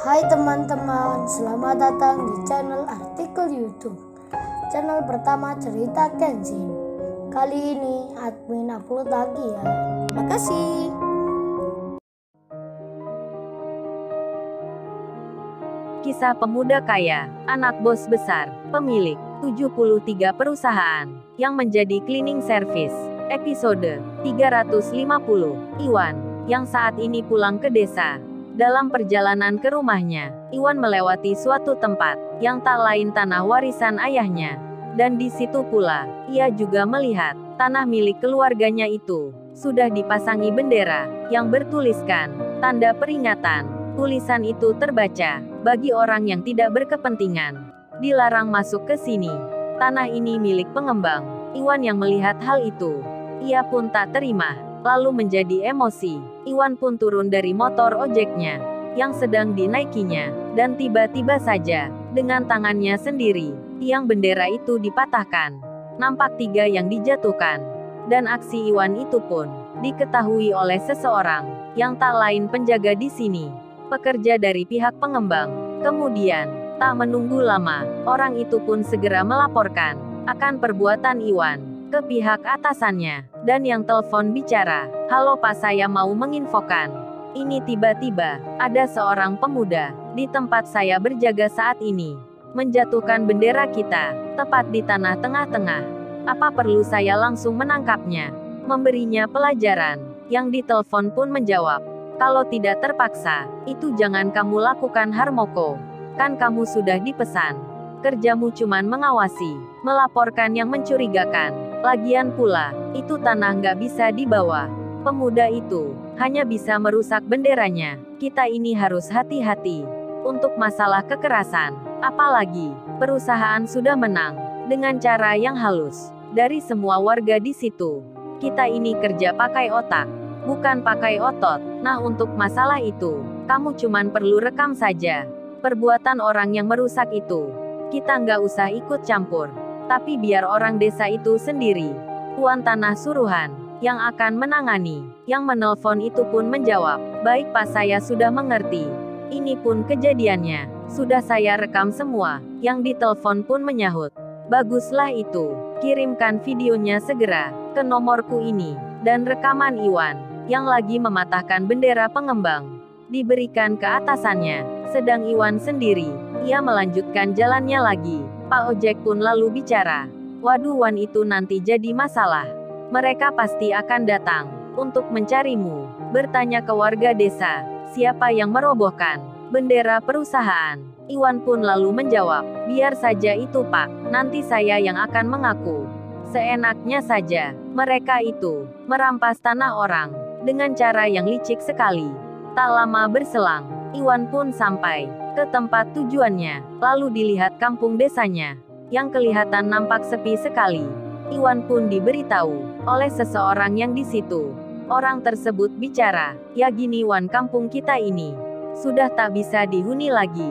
Hai teman-teman, selamat datang di channel artikel YouTube. Channel pertama cerita Kenshin. Kali ini admin upload lagi ya. Terima kasih. Kisah pemuda kaya, anak bos besar, pemilik 73 perusahaan, yang menjadi cleaning service. Episode 350, Iwan, yang saat ini pulang ke desa. Dalam perjalanan ke rumahnya, Iwan melewati suatu tempat, yang tak lain tanah warisan ayahnya. Dan di situ pula, ia juga melihat, tanah milik keluarganya itu, sudah dipasangi bendera, yang bertuliskan, tanda peringatan. Tulisan itu terbaca, bagi orang yang tidak berkepentingan, dilarang masuk ke sini. Tanah ini milik pengembang. Iwan yang melihat hal itu, ia pun tak terima, lalu menjadi emosi. Iwan pun turun dari motor ojeknya, yang sedang dinaikinya, dan tiba-tiba saja, dengan tangannya sendiri, tiang bendera itu dipatahkan. Nampak 3 yang dijatuhkan. Dan aksi Iwan itu pun, diketahui oleh seseorang, yang tak lain penjaga di sini. Pekerja dari pihak pengembang. Kemudian, tak menunggu lama, orang itu pun segera melaporkan akan perbuatan Iwan ke pihak atasannya. Dan yang telepon bicara, "Halo Pak, saya mau menginfokan. Ini tiba-tiba, ada seorang pemuda, di tempat saya berjaga saat ini, menjatuhkan bendera kita, tepat di tanah tengah-tengah. Apa perlu saya langsung menangkapnya? Memberinya pelajaran?" Yang ditelepon pun menjawab, "Kalau tidak terpaksa, itu jangan kamu lakukan Harmoko. Kan kamu sudah dipesan. Kerjamu cuman mengawasi, melaporkan yang mencurigakan. Lagian pula, itu tanah nggak bisa dibawa. Pemuda itu, hanya bisa merusak benderanya. Kita ini harus hati-hati. Untuk masalah kekerasan, apalagi, perusahaan sudah menang, dengan cara yang halus, dari semua warga di situ. Kita ini kerja pakai otak, bukan pakai otot. Nah untuk masalah itu, kamu cuman perlu rekam saja. Perbuatan orang yang merusak itu, kita nggak usah ikut campur. Tapi biar orang desa itu sendiri, tuan tanah suruhan, yang akan menangani." Yang menelpon itu pun menjawab, "Baik Pak, saya sudah mengerti. Ini pun kejadiannya, sudah saya rekam semua." Yang ditelepon pun menyahut, "Baguslah itu, kirimkan videonya segera, ke nomorku ini." Dan rekaman Iwan, yang lagi mematahkan bendera pengembang, diberikan ke atasannya. Sedang Iwan sendiri, ia melanjutkan jalannya lagi. Pak ojek pun lalu bicara, "Waduh Wan, itu nanti jadi masalah. Mereka pasti akan datang, untuk mencarimu. Bertanya ke warga desa, siapa yang merobohkan bendera perusahaan." Iwan pun lalu menjawab, "Biar saja itu Pak, nanti saya yang akan mengaku." Seenaknya saja, mereka itu, merampas tanah orang, dengan cara yang licik sekali. Tak lama berselang, Iwan pun sampai ke tempat tujuannya, lalu dilihat kampung desanya, yang kelihatan nampak sepi sekali. Iwan pun diberitahu oleh seseorang yang di situ. Orang tersebut bicara, "Ya gini Wan, kampung kita ini sudah tak bisa dihuni lagi.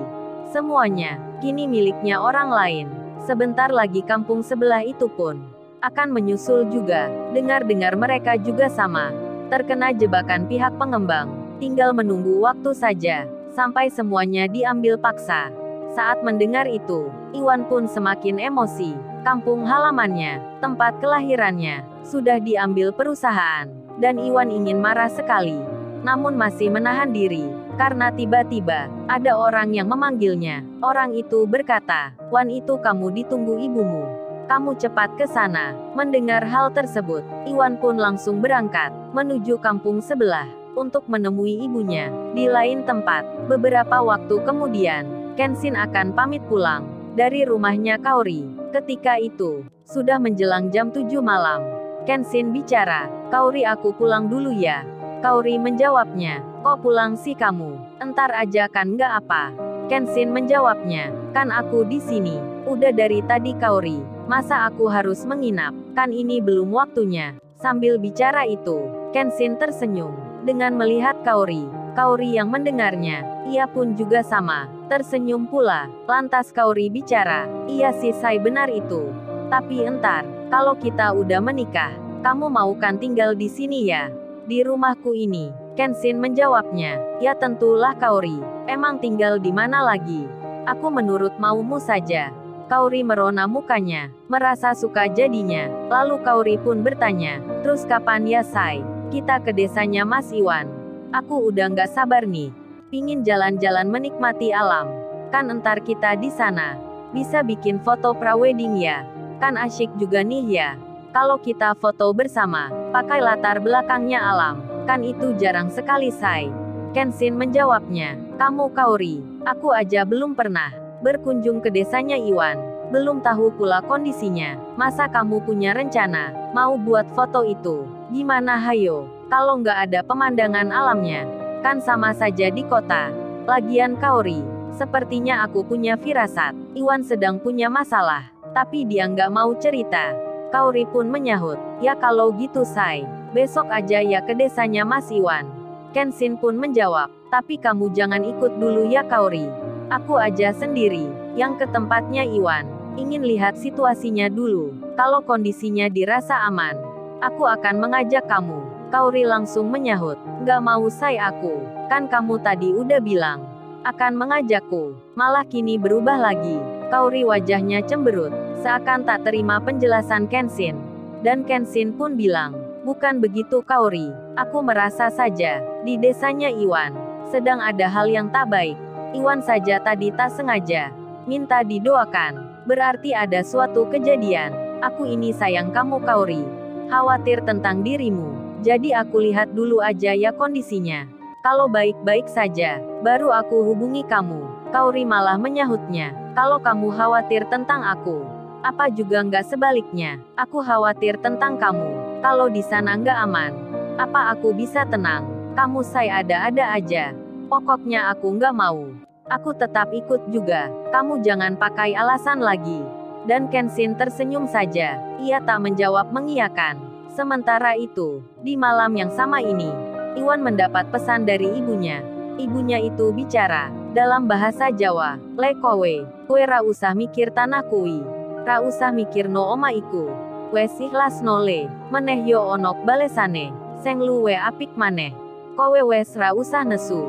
Semuanya kini miliknya orang lain. Sebentar lagi kampung sebelah itu pun akan menyusul juga. Dengar-dengar mereka juga sama, terkena jebakan pihak pengembang. Tinggal menunggu waktu saja, sampai semuanya diambil paksa." Saat mendengar itu, Iwan pun semakin emosi. Kampung halamannya, tempat kelahirannya, sudah diambil perusahaan. Dan Iwan ingin marah sekali, namun masih menahan diri, karena tiba-tiba, ada orang yang memanggilnya. Orang itu berkata, "Wan, itu kamu ditunggu ibumu. Kamu cepat ke sana." Mendengar hal tersebut, Iwan pun langsung berangkat, menuju kampung sebelah, untuk menemui ibunya. Di lain tempat, beberapa waktu kemudian, Kenshin akan pamit pulang dari rumahnya Kaori. Ketika itu, sudah menjelang jam 7 malam. Kenshin bicara, "Kaori, aku pulang dulu ya." Kaori menjawabnya, "Kok pulang sih kamu? Entar aja kan nggak apa." Kenshin menjawabnya, "Kan aku di sini udah dari tadi Kaori. Masa aku harus menginap? Kan ini belum waktunya." Sambil bicara itu, Kenshin tersenyum dengan melihat Kaori. Kaori yang mendengarnya, ia pun juga sama, tersenyum pula. Lantas Kaori bicara, "Iya sih Sai, benar itu. Tapi entar, kalau kita udah menikah, kamu mau kan tinggal di sini ya? Di rumahku ini." Kenshin menjawabnya. Ya tentulah Kaori. Emang tinggal di mana lagi? Aku menurut maumu saja. Kaori merona mukanya, merasa suka jadinya. Lalu Kaori pun bertanya, terus kapan ya Sai? Kita ke desanya Mas Iwan. Aku udah nggak sabar nih. Pingin jalan-jalan menikmati alam. Kan entar kita di sana. Bisa bikin foto prawedding ya. Kan asyik juga nih ya. Kalau kita foto bersama, pakai latar belakangnya alam. Kan itu jarang sekali Sai. Kenshin menjawabnya. Kamu Kaori, aku aja belum pernah berkunjung ke desanya Iwan. Belum tahu pula kondisinya. Masa kamu punya rencana mau buat foto itu? Gimana hayo? Kalau nggak ada pemandangan alamnya, kan sama saja di kota. Lagian Kaori, sepertinya aku punya firasat. Iwan sedang punya masalah, tapi dia nggak mau cerita. Kaori pun menyahut. Ya kalau gitu Sai, besok aja ya ke desanya Mas Iwan. Kenshin pun menjawab. Tapi kamu jangan ikut dulu ya Kaori. Aku aja sendiri yang ke tempatnya Iwan. Ingin lihat situasinya dulu. Kalau kondisinya dirasa aman, aku akan mengajak kamu. Kaori langsung menyahut. Nggak mau Sai aku. Kan kamu tadi udah bilang akan mengajakku. Malah kini berubah lagi. Kaori wajahnya cemberut. Seakan tak terima penjelasan Kenshin. Dan Kenshin pun bilang, bukan begitu Kaori. Aku merasa saja, di desanya Iwan, sedang ada hal yang tak baik. Iwan saja tadi tak sengaja minta didoakan. Berarti ada suatu kejadian. Aku ini sayang kamu Kaori. Khawatir tentang dirimu. Jadi aku lihat dulu aja ya kondisinya. Kalau baik-baik saja, baru aku hubungi kamu. Kaori malah menyahutnya. Kalau kamu khawatir tentang aku, apa juga nggak sebaliknya. Aku khawatir tentang kamu. Kalau di sana nggak aman, apa aku bisa tenang? Kamu Sai ada-ada aja. Pokoknya aku nggak mau. Aku tetap ikut juga. Kamu jangan pakai alasan lagi. Dan Kenshin tersenyum saja. Ia tak menjawab mengiyakan. Sementara itu, di malam yang sama ini, Iwan mendapat pesan dari ibunya. Ibunya itu bicara dalam bahasa Jawa. Le kowe, kue ra usah mikir tanah kui. Ra usah mikir no oma iku. Wes ikhlas no le, meneh yo onok balesane. Seng luwe apik maneh. Kowe wes ra usah nesu.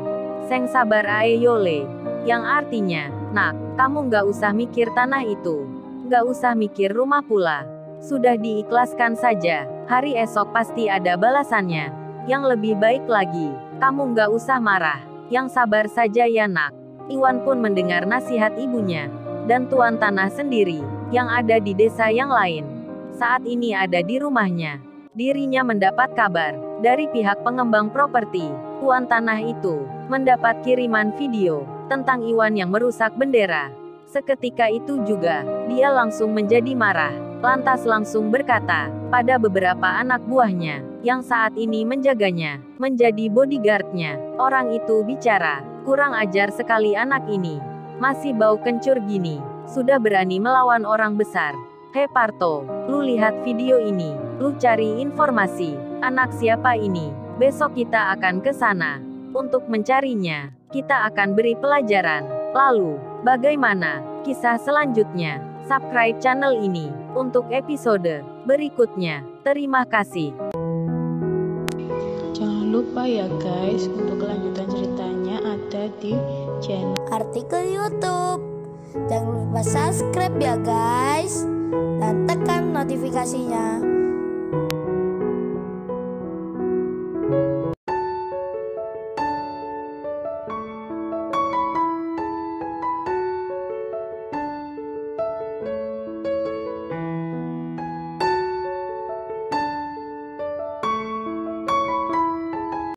Seng sabar ae yo le. Yang artinya, nak, kamu nggak usah mikir tanah itu. Nggak usah mikir rumah pula. Sudah diikhlaskan saja. Hari esok pasti ada balasannya. Yang lebih baik lagi, kamu nggak usah marah. Yang sabar saja ya nak. Iwan pun mendengar nasihat ibunya. Dan tuan tanah sendiri, yang ada di desa yang lain, saat ini ada di rumahnya. Dirinya mendapat kabar dari pihak pengembang properti. Tuan tanah itu mendapat kiriman video tentang Iwan yang merusak bendera. Seketika itu juga, dia langsung menjadi marah. Lantas langsung berkata pada beberapa anak buahnya yang saat ini menjaganya, menjadi bodyguardnya. Orang itu bicara, kurang ajar sekali anak ini. Masih bau kencur gini, sudah berani melawan orang besar. Hei Parto, lu lihat video ini, lu cari informasi, anak siapa ini? Besok kita akan ke sana untuk mencarinya. Kita akan beri pelajaran. Lalu, bagaimana kisah selanjutnya? Subscribe channel ini untuk episode berikutnya. Terima kasih. Jangan lupa ya guys, untuk kelanjutan ceritanya ada di channel Artikel YouTube. Jangan lupa subscribe ya guys. Dan tekan notifikasinya